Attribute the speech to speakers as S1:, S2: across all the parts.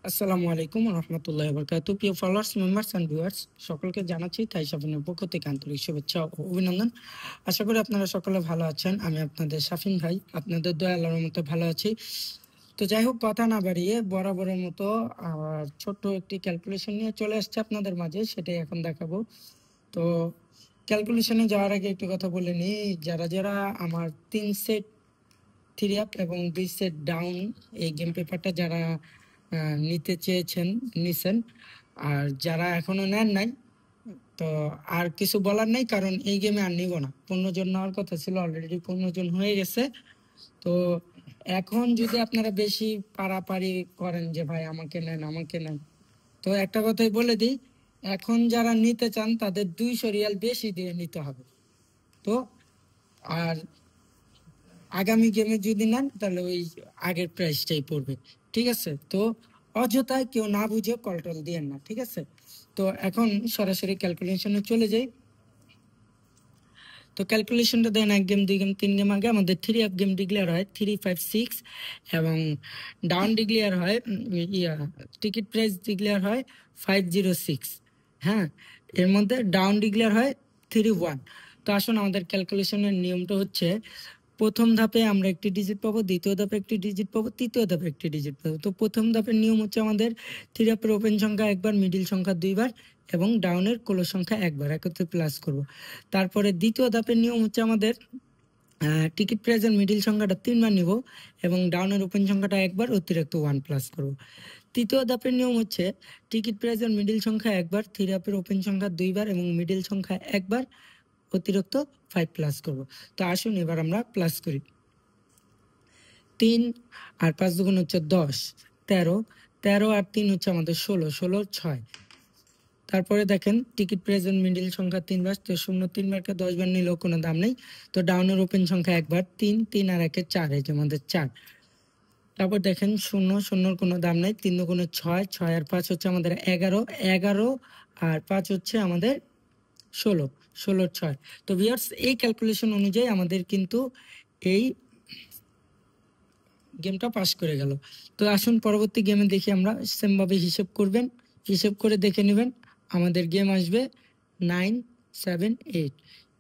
S1: আসসালামু আলাইকুম রহমতুল্লাহি ওয়া বারাকাতুহু। প্রিয় ফলোয়ার্স, মেম্বার্স অ্যান্ড ভিউয়ার্স, সকলকে জানাচ্ছি তাই সাফিনের পক্ষ থেকে আন্তরিক শুভেচ্ছা ও অভিনন্দন। আশা করি আপনারা সকলে ভালো আছেন। আমি আপনাদের সাফিন ভাই, আপনাদের দয়া আল্লাহর মতো ভালো আছি। তো যাই হোক, কথা না বাড়িয়ে বরাবরের মতো ছোট্ট একটি ক্যালকুলেশন নিয়ে চলে আসছে আপনাদের মাঝে, সেটাই এখন দেখাবো। তো ক্যালকুলেশনে যাওয়ার আগে একটু কথা বলে নিই, যারা যারা আমার 3 সেট 3 আপ এবং 2 সেট ডাউন এই গেম পেপারটা যারা নিতে চেয়েছেন নিছেন, আর যারা এখনো নেন নাই, তো আর কিছু বলার নাই, কারণ এই গেমে আর নিব না। 15 জন নেওয়ার কথা ছিল, অলরেডি 15 জন হয়ে গেছে। তো এখন যদি আপনারা বেশি পারাপারি করেন যে ভাই আমাকে নেন আমাকে নেন, তো একটা কথাই বলে দিই, এখন যারা নিতে চান তাদের 200 রিয়াল বেশি দিয়ে নিতে হবে। তো আর আগামী গেমে যদি নেন তাহলে ওই আগের প্রাইসটাই পড়বে, ঠিক আছে? তো অযথায় কেউ না বুঝে কলটল দিয়েন না, ঠিক আছে? তো এখন সরাসরি ক্যালকুলেশনে চলে যাই। তো ক্যালকুলেশনটা দেন 1 গেম 2 গেম 3 গেম আগে আমাদের 3 আপ গেম ডিক্লেয়ার হয় 356 এবং ডাউন ডিক্লেয়ার হয় টিকিট প্রাইস ডিক্লেয়ার হয় 506। হ্যাঁ, এর মধ্যে ডাউন ডিক্লেয়ার হয় 31। তো আসুন, আমাদের ক্যালকুলেশনের নিয়মটা হচ্ছে, প্রথম ধাপে আমরা একটি ডিজিট পাবো, দ্বিতীয় ধাপে একটি ডিজিট পাবো, তৃতীয় ধাপে একটি ডিজিট পাবো। তো প্রথম ধাপের নিয়ম হচ্ছে আমাদের 3 আপের ওপেন সংখ্যা একবার, মিডিল সংখ্যা 2 বার এবং ডাউনের ক্লোজ সংখ্যা একবার একত্রে প্লাস করব। তারপরে দ্বিতীয় ধাপের নিয়ম হচ্ছে আমাদের টিকিট প্রাইজের মিডিল সংখ্যাটা 3 বার নিব এবং ডাউনের ওপেন সংখ্যাটা একবার অতিরিক্ত 1 প্লাস করব। তৃতীয় ধাপের নিয়ম হচ্ছে টিকিট প্রাইজের মিডিল সংখ্যা একবার, 3 আপের ওপেন সংখ্যা 2 বার এবং মিডিল সংখ্যা একবার অতিরিক্ত 5 প্লাস করব। তো আসুন এবার আমরা প্লাস করি। 3 আর 5 দুগুণ হচ্ছে 10, 13, 13 আর 3 হচ্ছে আমাদের 16, 16 6। তারপরে দেখেন টিকিট প্রেজেন্ট মিডিল সংখ্যা 3 বার, তো 0 3 বারকে 10 বার নিলেও কোনো দাম নেই। তো ডাউনের ওপেন সংখ্যা একবার, 3, 3 আর 1 4, এই যে আমাদের 4। তারপর দেখেন 0, 0 কোনো দাম নেই, 3 দুগুণে 6, 6 আর 5 হচ্ছে আমাদের 11, 11 আর 5 হচ্ছে আমাদের 16, 16 6। তো ভিউয়ার্স, এই ক্যালকুলেশন অনুযায়ী আমাদের কিন্তু এই গেমটা পাস করে গেল। তো আসুন পরবর্তী গেমে দেখি আমরা। সেমভাবে হিসেব করবেন, হিসেব করে দেখে নেবেন। আমাদের গেম আসবে 9 7 8।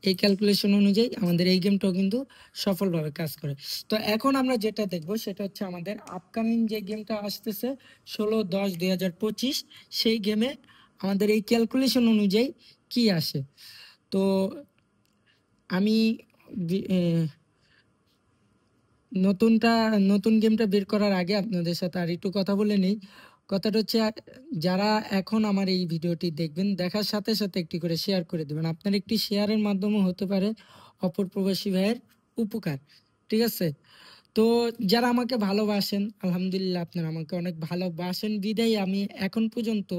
S1: এই ক্যালকুলেশন অনুযায়ী আমাদের এই গেমটাও কিন্তু সফলভাবে কাজ করে। তো এখন আমরা যেটা দেখব সেটা হচ্ছে আমাদের আপকামিং যে গেমটা আসতেছে 16/10/2025, সেই গেমে আমাদের এই ক্যালকুলেশন অনুযায়ী কি আসে। তো আমি নতুন গেমটা বের করার আগে আপনাদের সাথে আর একটু কথা বলে নিই। কথাটা হচ্ছে, যারা এখন আমার এই ভিডিওটি দেখবেন, দেখার সাথে সাথে একটি করে শেয়ার করে দেবেন। আপনার একটি শেয়ারের মাধ্যমে হতে পারে অপর প্রবাসী ভাইয়ের উপকার, ঠিক আছে? তো যারা আমাকে ভালোবাসেন, আলহামদুলিল্লাহ আপনারা আমাকে অনেক ভালোবাসেন বিদায় আমি এখন পর্যন্ত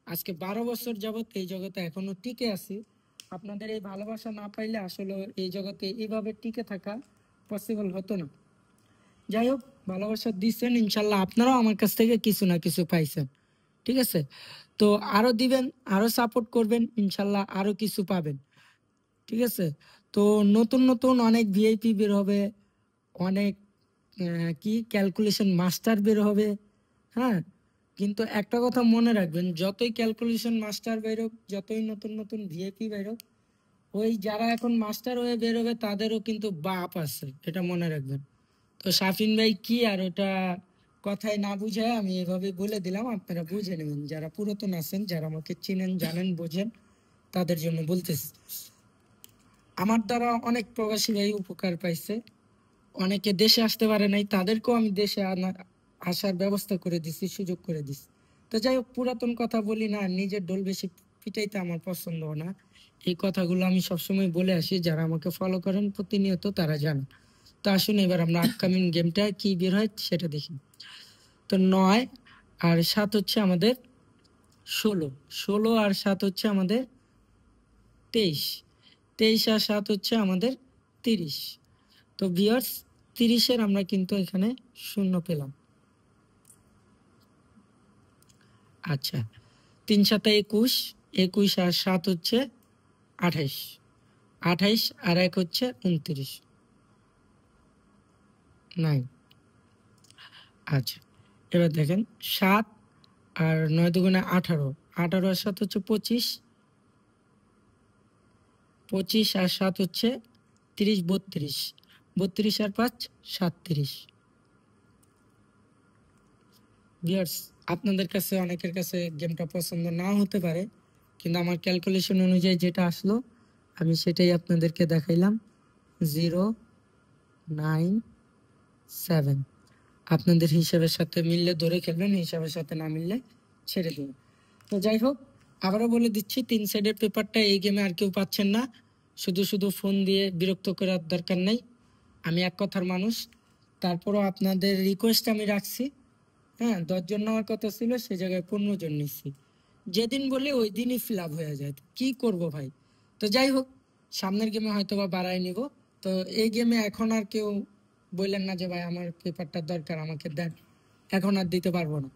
S1: আজকে 12 বছর যাবত এই জগতে এখনো টিকে আছি। আপনাদের এই ভালোবাসা না পাইলে আসলে এই জগতে এইভাবে টিকে থাকা পসিবল হতো না। যাই হোক, ভালোবাসা দিচ্ছেন, ইনশাল্লাহ আপনারাও আমার কাছ থেকে কিছু না কিছু পাইছেন, ঠিক আছে? তো আরো দিবেন, আরো সাপোর্ট করবেন, ইনশাল্লাহ আরো কিছু পাবেন, ঠিক আছে? তো নতুন নতুন অনেক ভিআইপি বের হবে, অনেক কি ক্যালকুলেশন মাস্টার বের হবে। হ্যাঁ, কিন্তু একটা কথা মনে রাখবেন, যতই ক্যালকুলেশন মাস্টার বের হোক, যতই নতুন নতুন ভিআইপি বের হোক, ওই যারা এখন মাস্টার হয়ে বের হবে তাদেরও কিন্তু বাপ আছে, এটা মনে রাখবেন। তো সাফিন ভাই কি আর ওটা কথায় না বুঝায় আমি এভাবে বলে দিলাম, আপনারা বুঝে নেবেন। যারা পুরাতন আছেন, যারা আমাকে চিনেন, জানেন, বোঝেন, তাদের জন্য বলতেছি। আমার দ্বারা অনেক প্রবাসী ভাই উপকার পাইছে, অনেকে দেশে আসতে পারে নাই, তাদেরকেও আমি দেশে আসার ব্যবস্থা করে দিছি, সুযোগ করে দিছি। তো যাই হোক, পুরাতন কথা বলি না, নিজের ঢোল বেশি পিটাইতে আমার পছন্দ না। এই কথাগুলো আমি সবসময় বলে আসি, যারা আমাকে ফলো করেন প্রতিনিয়ত তারা জানেন। তো আসুন এবার আমরা আপকামিং গেমটা কি বের হয় সেটা দেখি। তো 9 আর 7 হচ্ছে আমাদের 16, 16 আর 7 হচ্ছে আমাদের 23, 23 আর 7 হচ্ছে আমাদের 30। তো ভিউয়ার্স, 30-এর আমরা কিন্তু এখানে শূন্য পেলাম। আচ্ছা, 3 7 21, 21 আর 7 হচ্ছে 28, 28 আর 1 হচ্ছে 29, 9। আচ্ছা, এবার দেখেন 7 আর 9 দুগুণে 18, 18 আর 7 হচ্ছে 25, 25 আর 7 হচ্ছে 30, 32, 32 আর 5 37। ভিউয়ার্স, আপনাদের কাছে অনেকের কাছে গেমটা পছন্দ নাও হতে পারে, কিন্তু আমার ক্যালকুলেশন অনুযায়ী যেটা আসলো আমি সেটাই আপনাদেরকে দেখাইলাম। 097, আপনাদের হিসাবের সাথে মিললে ধরে খেলবেন, হিসাবের সাথে না মিললে ছেড়ে দেবেন। তো যাই হোক, আবারও বলে দিচ্ছি, 3 সাইডের পেপারটা এই গেমে আর কেউ পাচ্ছেন না। শুধু শুধু ফোন দিয়ে বিরক্ত করার দরকার নেই, আমি এক কথার মানুষ। তারপরও আপনাদের রিকোয়েস্ট আমি রাখছি। হ্যাঁ, 10 জন নেওয়ার কথা ছিল, সে জায়গায় 15 জন নিচ্ছি। যেদিন বলি ওই দিনই ফিল আপ হয়ে যায়, কি করব ভাই। তো যাই হোক, সামনের গেমে হয়তো বা বাড়াই নিব। তো এই গেমে এখন আর কেউ বললেন না যে ভাই আমার পেপারটা দরকার, আমাকে দেন, এখন আর দিতে পারবো না।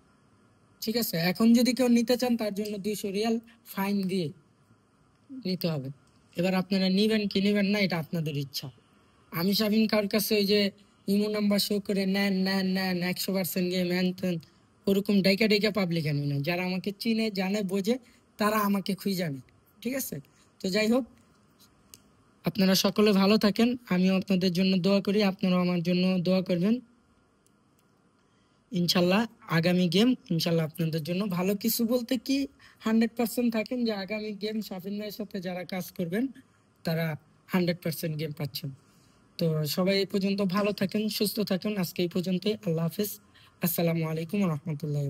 S1: ঠিক আছে, এখন যদি কেউ নিতে চান তার জন্য 200 রিয়াল ফাইন দিয়ে নিতে হবে। এবার আপনারা নিবেন কি নিবেন না এটা আপনাদের ইচ্ছা। আমি শাবিন কার কাছে ওই যে ইমো নাম্বার শো করে নেন নেন নেন 100% গেম হ্যান ওরকম ডাইকা ডাইকা পাবলিক আনি না। যারা আমাকে চিনে জানে বোঝে তারা আমাকে খুঁজে যাবে। ঠিক আছে, তো যাই হোক, আপনারা সকলে ভালো থাকেন, আমিও আপনাদের জন্য দোয়া করি, আপনারাও আমার জন্য দোয়া করবেন। ইনশাল্লাহ আগামী গেম ইনশাল্লাহ আপনাদের জন্য ভালো কিছু বলতে কি 100% থাকেন যে আগামী গেম শাফিন ভাইয়ের সাথে যারা কাজ করবেন তারা 100% গেম পাচ্ছেন। তো সবাই এই পর্যন্ত ভালো থাকেন, সুস্থ থাকেন, আজকে এই পর্যন্তই। আল্লাহ হাফেজ, আসসালামু আলাইকুম রহমতুল্লাহ।